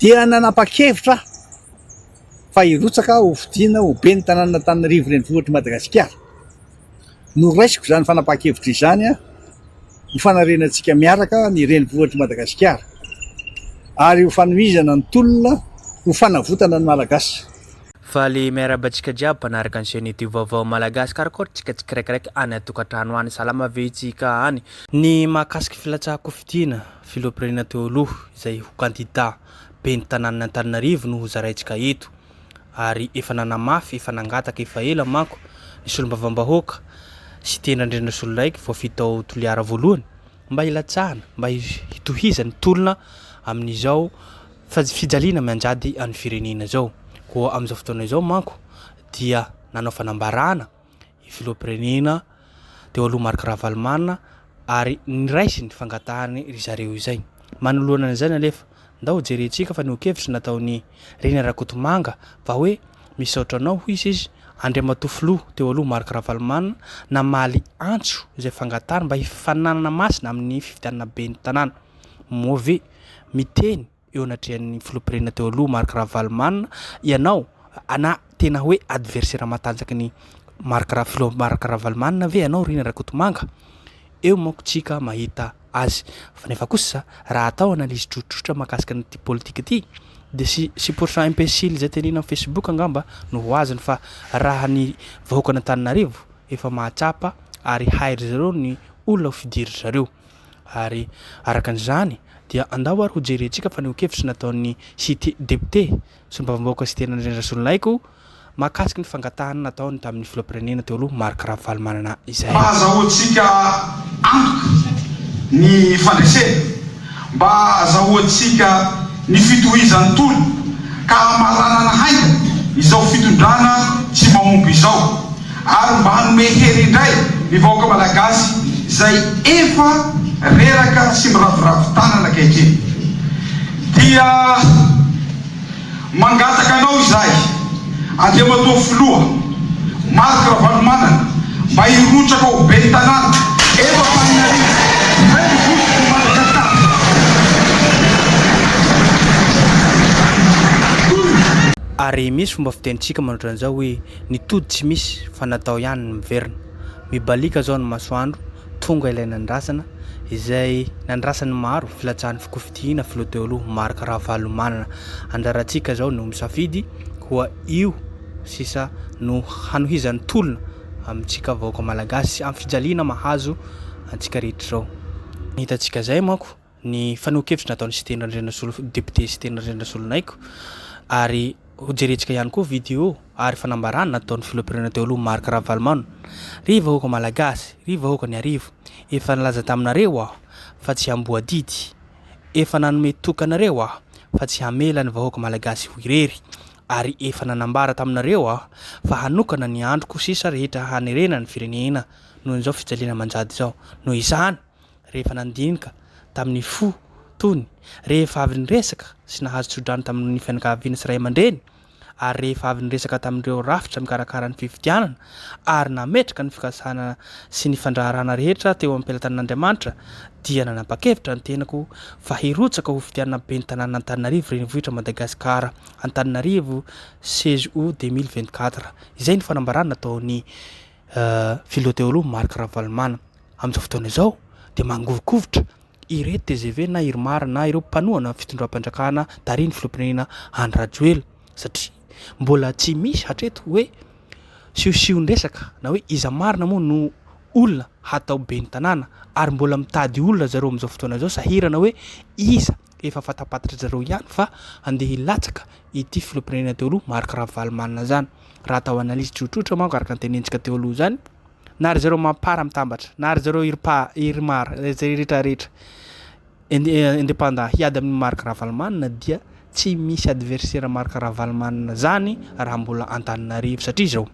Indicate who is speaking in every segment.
Speaker 1: dia nanapa-kevitra fa hirotsaka ho fidiana ho be ny tanàna Antananarivo renivohitra Madagasikara. Noraisiko zany fanapa-kevitra izany ho fanarenantsika miaraka ny renivohitra Madagasikara ary ho fanomezana ny tolona ho fanavotana ny Malagasy.
Speaker 2: Fa le miarabantsika jiaby mpanaraka ny chaîne vaovao Malagasy karakory tsika tsiraikaraiky any atokantrano any salama ve tsika any. Ny mahakasiky filatsahako fidiana filohampirenena teo aloha izay ho kandida be ny tanàna Antananarivo no zaraintsika eto ary efa nanamafy efa nangataka efa ela manko ny solombavambahoaka sy tendrandrendra solondraiky vao fitao toliara voalohany mba hilatsahana mba hitohizany tolona amin'izao fijaliana mianjady amin'ny firenena zao. Koa amin'izao fotoana izao manko dia nanao fanambarana filohampirenena teo aloha Marc Ravalomanana ary niraisy ny fangatahany ry zareo izay. Manoloana an'izany alefa ndao jerentsika fa nihokevitra nataony Reny Rakotomanga fa hoe misaotra anao hoy izy Andriamatofilo teo aloha Marc Ravalomanana namaly antso izay fangatahana mba hifananana masina amin'ny fifidianana be ny tanàna. Move miteny eo anatrehan'ny filohampirenena teo aloha Marc Ravalomanana ianao ana tena hoe adversaire matanjaka ny Marc Ravalomanana ve ianao Reny Rakotomanga? Eo manko tsika mahita azy fa nefa kosa raha atao analyse tsotsotra mahakasika ny politika ty de si pourcent imbécile zay tenina amin'ny Facebook angamba no hoaziny fa raha ny vahoaka n'Antananarivo efa mahatsapa ary hairy zareo ny olona ho fidiry zareo. Ary arakan'izany dia andao ary ho jerentsika fa nihokevitra nataon'ny cité député solombavambahoaka sy tendrandrendra solondraiko mahakasiky ny fangatahana nataony tamin'ny filohampirenena teo aloha Marc Ravalomanana izay.
Speaker 3: Azahoantsika antoka ny fandresena mba azahoantsika ny fitohizan'ny tolona ka hamaranana hainga izao fitondrana tsy mahomby izao ary mba hanome hery indray ny vahoaka malagasy izay efa reraka sy miravoravo tanana ankehitriny. Dia mangataka anao izahay Andriamatofilo Marc Ravalomanana mba hirotsaka ho be ny tanàna efa Antananarivo renivohitra Madagasikara.
Speaker 2: Ary misy fomba fitenitsika manotra an'izao hoe ny tody tsy misy fa natao ihany ny miverina. Mibalika zao ny masoandro tonga ilay nandrasana izay nandrasany maro filatsahan'ny fikofidiana filoha teo aloha Marc Ravalomanana. Andrarantsika zao no misafidy koa io sisa no hanohizan'ny tolona amintsika vahoaka malagasy amin'ny fijaliana mahazo antsika rehetra zao. Hitantsika zay manko ny fanokevitra nataony sy tendrandrendra solo député sy tendrandrendra solondraiko ary ho jerentsika ihany koa vidéo ary fanambarana nataon'ny filohampirenena teo aloha Marc Ravalomanana. Ry vahoaka malagasy, ry vahoaka ny arivo, efa nilaza taminareo aho fa tsy amboadidy, efa nanome tokanareo aho fa tsy hamela ny vahoaka malagasy ho irery ary efa nanambara taminareo aho fa hanokana ny androko sisa rehetra hanerena ny firenena noho izao fijaliana manjady zao. Noho izany rehefa nandinika tamin'ny fo tony rehefa avy niresaka sy nahazo tsodrano tamin'ny fianakaviana sy ray aman-dreny ary rehefa avy niresaka tamin'ireo rafitra mikarakara ny fifidianana ary nametraka ny fikasana sy ny fandraharana rehetra teo amin'ny pelantan'Andriamanitra dia nanapa-kevitra ny tenako fa hirotsaka ho fidianana be ny tanàna Antananarivo renivohitra Madagasikara Antananarivo 16 août 2024. Izay ny fanambarana nataon'ny filoha teo aloha Marc Ravalomanana. Amin'izao fotoana izao dia mangovokovitra ireto TGV na Irmara na ireo mpanohana fitondram-panjakana tariny filohampirenena Andry Rajoelina satria mbola tsy misy hatreto hoe siosiondresaka na hoe iza marina moa no olona hatao be ny tanàna ary mbola mitady olona zareo amin'izao fotoana izao sahirana hoe iza efa fatapatatra zareo ihany fa andeha hilatsaka ity filohampirenena teo aloha Marc Ravalomanana zany. Raha atao analyse tsotsotra manko araka ny tenentsika teo aloha zany na ry zareo mampara mitambatra na ry zareo Irmara zay rehetrarehetra indépendant hiady amin'ny Marc Ravalomanana dia tsy misy adversaire Marc Ravalomanana zany raha mbola Antananarivo satria zao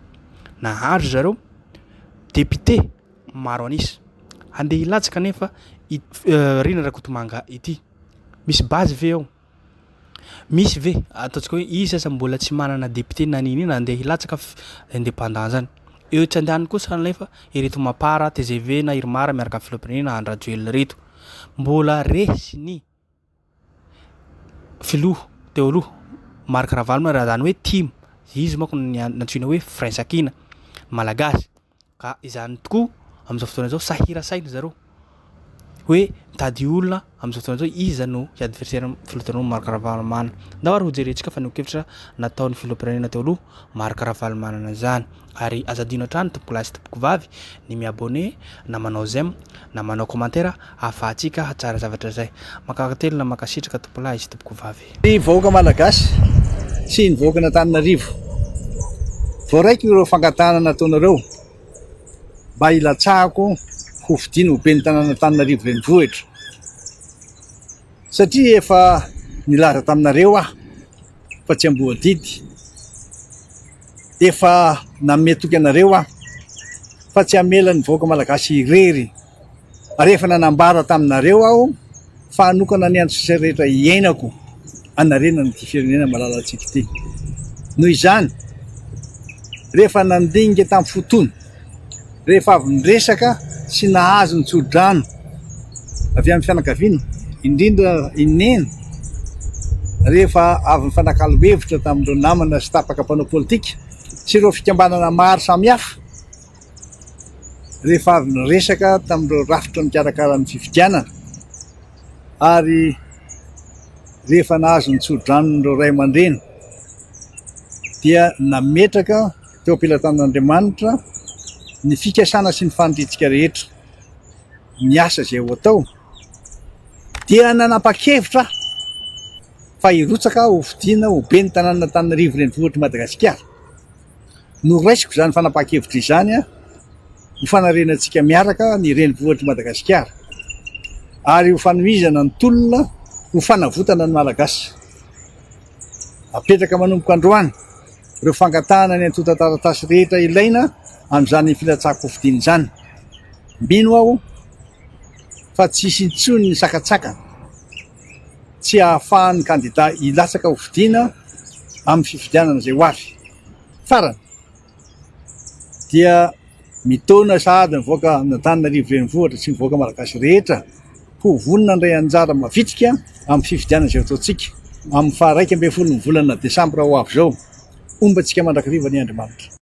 Speaker 2: nahazo zareo député maro anisa andeha hilatsaka nefa Reny Rakotomanga ity. Misy base ve ao? Misy ve ataontsika hoe izy sasa mbola tsy manana député na nini andeha hilatsaka indépendant zany. Eo tsy andehany kosa nefa ireto mapara TGV na Irmara miaraka amin'ny filohampirenena Andry Rajoelina reto mbola resy ny filoha teo aloha Marc Ravalma raha zany hoe team izy manko nantsoina hoe frein sakina malagasy ka izany tokoa amin'izao fotoana zao sahira saina zareo hoe mitady olona amin'izao fotoana zao iza no adversaire filotanao Marc Ravalmana ndao ho jerentsika fa nokevitra nataony filoam-pirenena teo aloha Marc Ravalmana zany ary azadino hatrany tompoko lahy sy tompoko vavy ny miabone na manao j'aime na manao commentaire ahafahantsika tsara zavatra zay makakatelo na makasitraka tompoko lahy sy tompoko vavy
Speaker 1: ny vahoaka malagasy sy ny vahoaka n'Antananarivo vao raiky ireo fangatana nataonareo mba ilatsahako ho fidiny ho ben'ny tanàna Antananarivo renivohitra satria efa nilaza taminareo fa tsy amboadidy efa nametoky anareo fa tsy amela ny vahoaka malagasy irery ary efa nanambara taminareo aho fa hanokana ny andro sisa rehetra iainako anarena ny firenena malalatsika ity noho izany rehefa nandinika tamin'ny fotoana rehefa avy niresaka sy nahazo ny tsodrano avy amin'ny fianakaviana indrindra inena rehefa avy nifanakalo-hevitra tamin'ireo namana sy tapaka mpanao politika sy ireo fikambanana maro samihafa rehefa avy niresaka tamin'ireo rafitra mikarakara ny fifidianana ary rehefa nahazo ny tsodrano ray aman-dreny dia nametraka teo am-pelatan'Andriamanitra ny fikasana sy ny fanidritsika rehetra miasa zay ho atao dia nanapa-kevitra fa hirotsaka ho fidiana ho ben'ny tanàna Antananarivo renivohitra Madagasikara noraisiko zany fanapa-kevitra izany ho fanarenantsika miaraka ny renivohitra Madagasikara ary ho fanomizana ny tolona ho fanavotana ny malagasy apetraka manomboka androany ireo fangatahana ny antotan-taratasy rehetra ilaina amin'izany filatsako ho fidiana izany mino aho fa tsisy intsony ny sakatsaka tsy ahafahan'ny kandida ilatsaka ho fidiana amin'ny fifidianana zay ho avy farany dia mitona sahady ny vahoaka n'Antananarivo renivohitra sy ny vahoaka malagasy rehetra ho vonona ndray anjara mavitrika amin'ny fifidianana zay ataontsika amin'ny faha 1 ambin'ny 10 ny volana Desambra ho avy zao ombantsika mandrakariva ny Andriamanitra